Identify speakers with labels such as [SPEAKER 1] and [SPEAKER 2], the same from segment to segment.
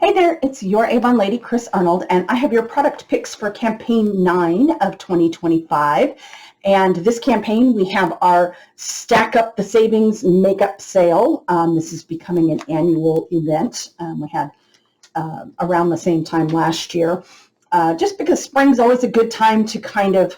[SPEAKER 1] Hey there, it's your Avon lady, Chris Arnold, and I have your product picks for campaign 9 of 2025. And this campaign, we have our Stack Up the Savings Makeup Sale. This is becoming an annual event. We had around the same time last year, just because spring's always a good time to kind of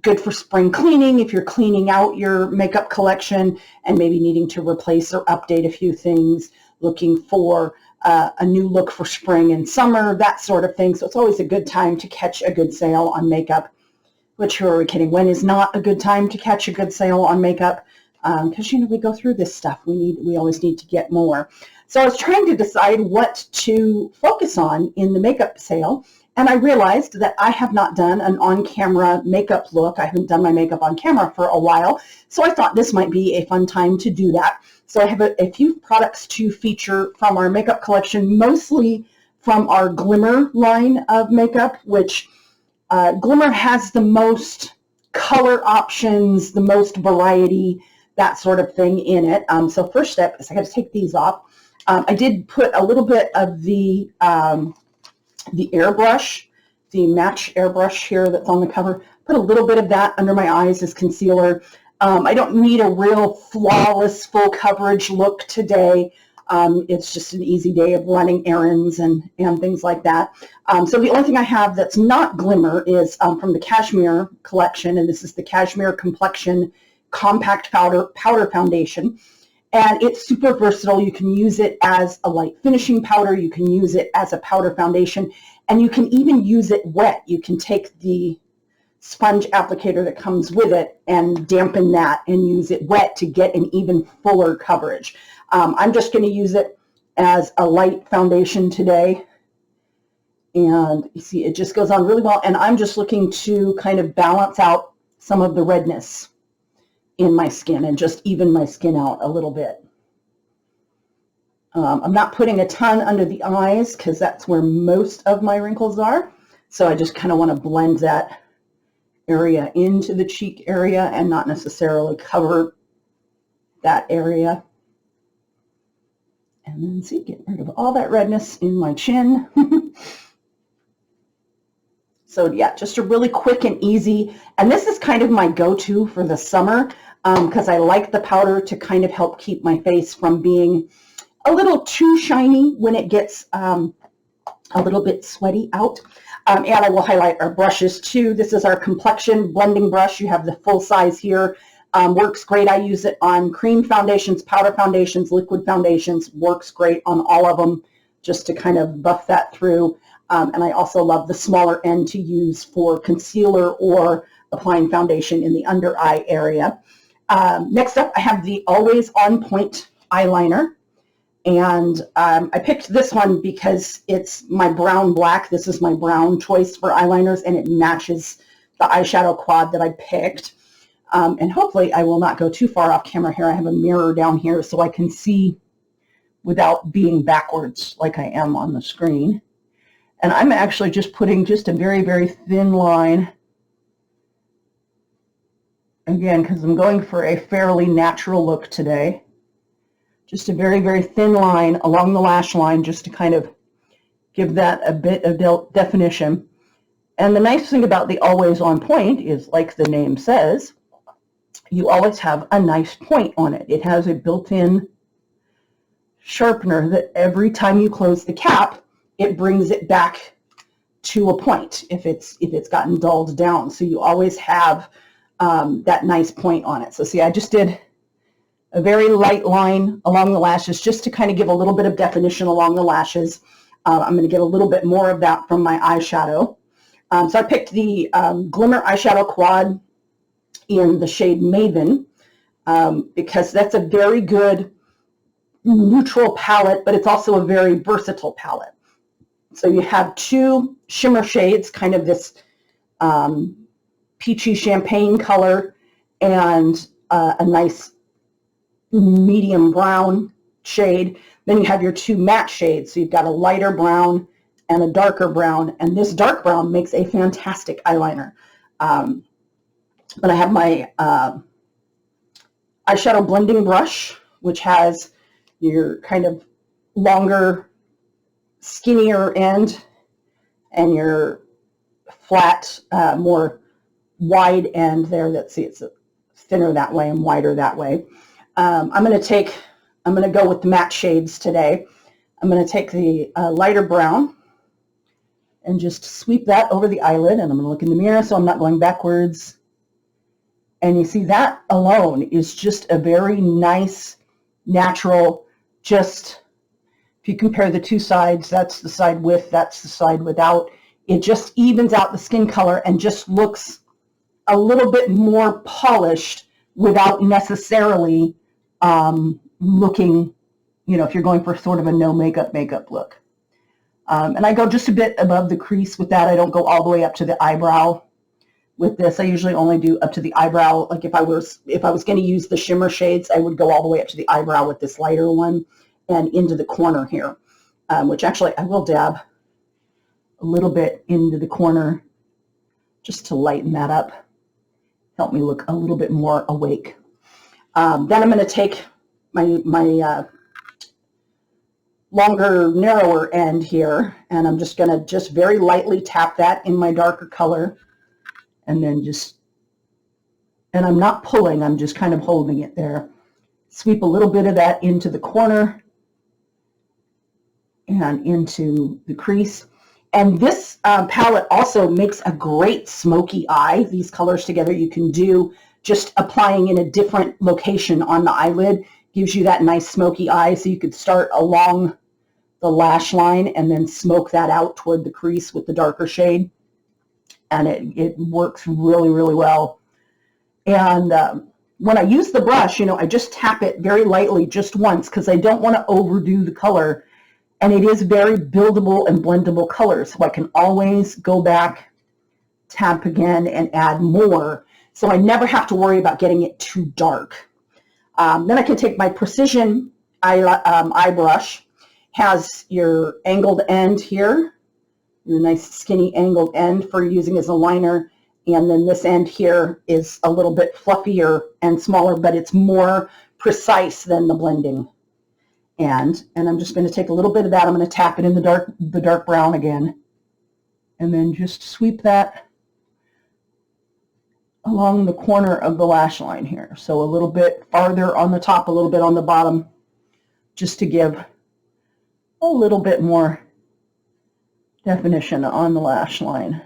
[SPEAKER 1] good for spring cleaning if you're cleaning out your makeup collection and maybe needing to replace or update a few things, looking for a new look for spring and summer, that sort of thing. So it's always a good time to catch a good sale on makeup. Which, who are we kidding? When is not a good time to catch a good sale on makeup? Because we go through this stuff. We always need to get more. So I was trying to decide what to focus on in the makeup sale, and I realized that I have not done an on-camera makeup look. I haven't done my makeup on camera for a while, so I thought this might be a fun time to do that. So I have a few products to feature from our makeup collection, mostly from our Glimmer line of makeup, which Glimmer has the most color options, the most variety, that sort of thing in it. So first step is I got to take these off. I did put a little bit of the airbrush, the match airbrush here that's on the cover. Put a little bit of that under my eyes as concealer. I don't need a real flawless full coverage look today. It's just an easy day of running errands and things like that. So the only thing I have that's not Glimmer is from the Cashmere collection, and this is the Cashmere Complexion Compact Powder Foundation. And it's super versatile. You can use it as a light finishing powder. You can use it as a powder foundation, and you can even use it wet. You can take the sponge applicator that comes with it and dampen that and use it wet to get an even fuller coverage. I'm just going to use it as a light foundation today, and you see it just goes on really well, and I'm just looking to kind of balance out some of the redness in my skin and just even my skin out a little bit. I'm not putting a ton under the eyes because that's where most of my wrinkles are, so I just kind of want to blend that area into the cheek area and not necessarily cover that area. And then see, get rid of all that redness in my chin. So yeah, just a really quick and easy, and this is kind of my go-to for the summer because I like the powder to kind of help keep my face from being a little too shiny when it gets a little bit sweaty out. And I will highlight our brushes too. This is our Complexion blending brush. You have the full size here. Works great. I use it on cream foundations, powder foundations, liquid foundations. Works great on all of them just to kind of buff that through. And I also love the smaller end to use for concealer or applying foundation in the under eye area. Next up, I have the Always On Point eyeliner. And I picked this one because it's my brown black. This is my brown choice for eyeliners, and it matches the eyeshadow quad that I picked. And hopefully I will not go too far off camera here. I have a mirror down here so I can see without being backwards like I am on the screen. And I'm actually just putting just a very, very thin line. Again, because I'm going for a fairly natural look today. Just a very, very thin line along the lash line just to kind of give that a bit of definition. And the nice thing about the Always On Point is, like the name says, you always have a nice point on it. It has a built-in sharpener that every time you close the cap, it brings it back to a point if it's gotten dulled down. So you always have that nice point on it. So see, I just did a very light line along the lashes just to kind of give a little bit of definition along the lashes. I'm going to get a little bit more of that from my eyeshadow. So I picked the Glimmer eyeshadow quad in the shade Maven because that's a very good neutral palette, but it's also a very versatile palette. So you have two shimmer shades, kind of this peachy champagne color and a nice medium brown shade. Then you have your two matte shades. So you've got a lighter brown and a darker brown, and this dark brown makes a fantastic eyeliner. But I have my eyeshadow blending brush, which has your kind of longer skinnier end and your flat, more wide end there. Let's see, it's thinner that way and wider that way. I'm going to go with the matte shades today. I'm going to take the lighter brown and just sweep that over the eyelid, and I'm going to look in the mirror so I'm not going backwards. And you see that alone is just a very nice, natural, just, if you compare the two sides, that's the side with, that's the side without, it just evens out the skin color and just looks a little bit more polished without necessarily looking, you know, if you're going for sort of a no makeup look. And I go just a bit above the crease with that. I don't go all the way up to the eyebrow with this. I usually only do up to the eyebrow. Like if I was going to use the shimmer shades, I would go all the way up to the eyebrow with this lighter one and into the corner here, which actually I will dab a little bit into the corner just to lighten that up, help me look a little bit more awake. Then I'm going to take my longer, narrower end here, and I'm just going to just very lightly tap that in my darker color, and then just, and I'm not pulling, I'm just kind of holding it there. Sweep a little bit of that into the corner and into the crease. And this palette also makes a great smoky eye. These colors together you can do just applying in a different location on the eyelid, gives you that nice smoky eye. So you could start along the lash line and then smoke that out toward the crease with the darker shade. And it works really, really well. And when I use the brush, you know, I just tap it very lightly just once because I don't want to overdo the color. And it is very buildable and blendable color. So I can always go back, tap again, and add more. So I never have to worry about getting it too dark. Then I can take my Precision eye brush, has your angled end here, your nice skinny angled end for using as a liner. And then this end here is a little bit fluffier and smaller, but it's more precise than the blending end. And I'm just going to take a little bit of that. I'm going to tap it in the dark brown again, and then just sweep that along the corner of the lash line here. So a little bit farther on the top, a little bit on the bottom, just to give a little bit more definition on the lash line.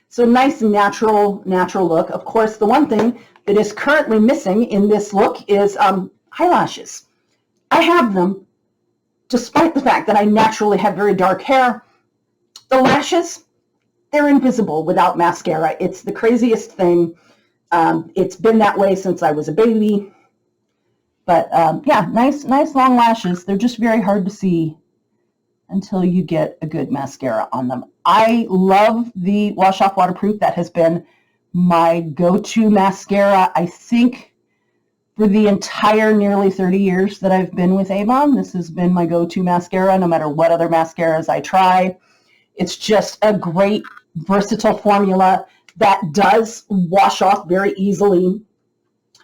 [SPEAKER 1] So nice natural look. Of course, the one thing that is currently missing in this look is eyelashes. I have them, despite the fact that I naturally have very dark hair. The lashes, they're invisible without mascara. It's the craziest thing. It's been that way since I was a baby. But yeah, nice long lashes. They're just very hard to see until you get a good mascara on them. I love the Wash Off Waterproof. That has been my go-to mascara, I think, for the entire nearly 30 years that I've been with Avon. This has been my go-to mascara, no matter what other mascaras I try. It's just a great, versatile formula that does wash off very easily.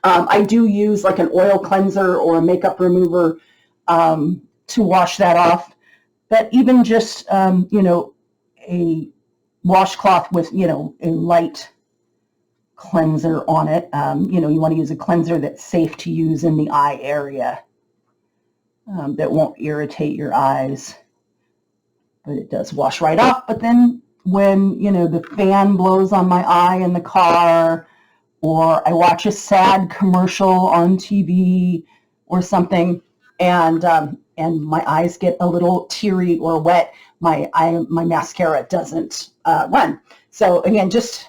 [SPEAKER 1] I do use like an oil cleanser or a makeup remover to wash that off. But even just, you know, a washcloth with, you know, a light cleanser on it. You know, you want to use a cleanser that's safe to use in the eye area, that won't irritate your eyes. But it does wash right off. But then when, you know, the fan blows on my eye in the car, or I watch a sad commercial on TV or something, and my eyes get a little teary or wet, my mascara doesn't run. So again, just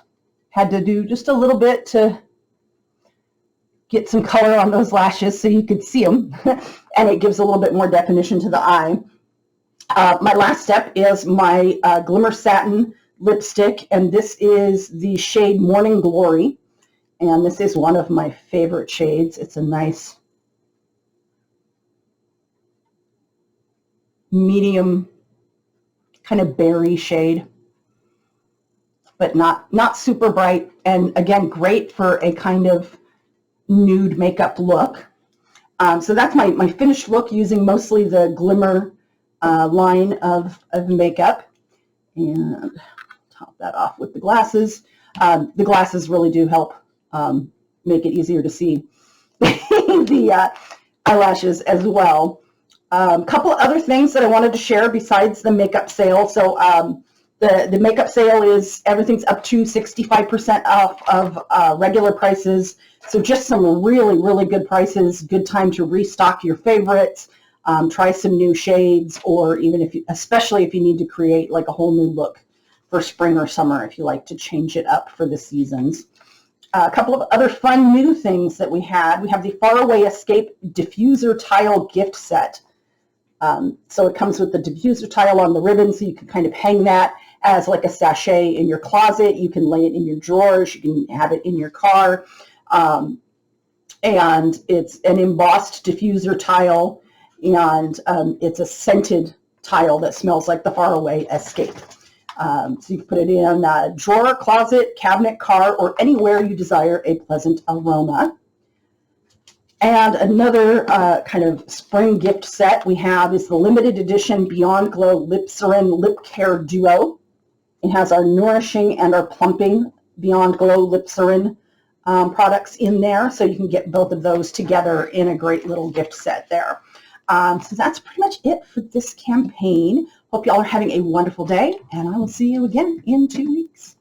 [SPEAKER 1] had to do just a little bit to get some color on those lashes so you could see them, and it gives a little bit more definition to the eye. My last step is my Glimmer Satin lipstick, and this is the shade Morning Glory, and this is one of my favorite shades. It's a nice medium kind of berry shade, but not super bright, and again, great for a kind of nude makeup look. So that's my finished look using mostly the Glimmer line of makeup. And top that off with the glasses. The glasses really do help make it easier to see the eyelashes as well. A couple of other things that I wanted to share besides the makeup sale. So the makeup sale is everything's up to 65% off of regular prices. So just some really, really good prices. Good time to restock your favorites. Try some new shades, or even especially if you need to create like a whole new look for spring or summer, if you like to change it up for the seasons. A couple of other fun new things that we had. We have the Faraway Escape diffuser tile gift set. So it comes with the diffuser tile on the ribbon, so you can kind of hang that as like a sachet in your closet. You can lay it in your drawers. You can have it in your car. And it's an embossed diffuser tile, and it's a scented tile that smells like the Faraway Escape. So you can put it in a drawer, closet, cabinet, car, or anywhere you desire a pleasant aroma. And another kind of spring gift set we have is the limited edition Beyond Glow Lip Serum Lip Care Duo. It has our nourishing and our plumping Beyond Glow Lip Serum products in there, so you can get both of those together in a great little gift set there. So that's pretty much it for this campaign. Hope you all are having a wonderful day, and I will see you again in 2 weeks.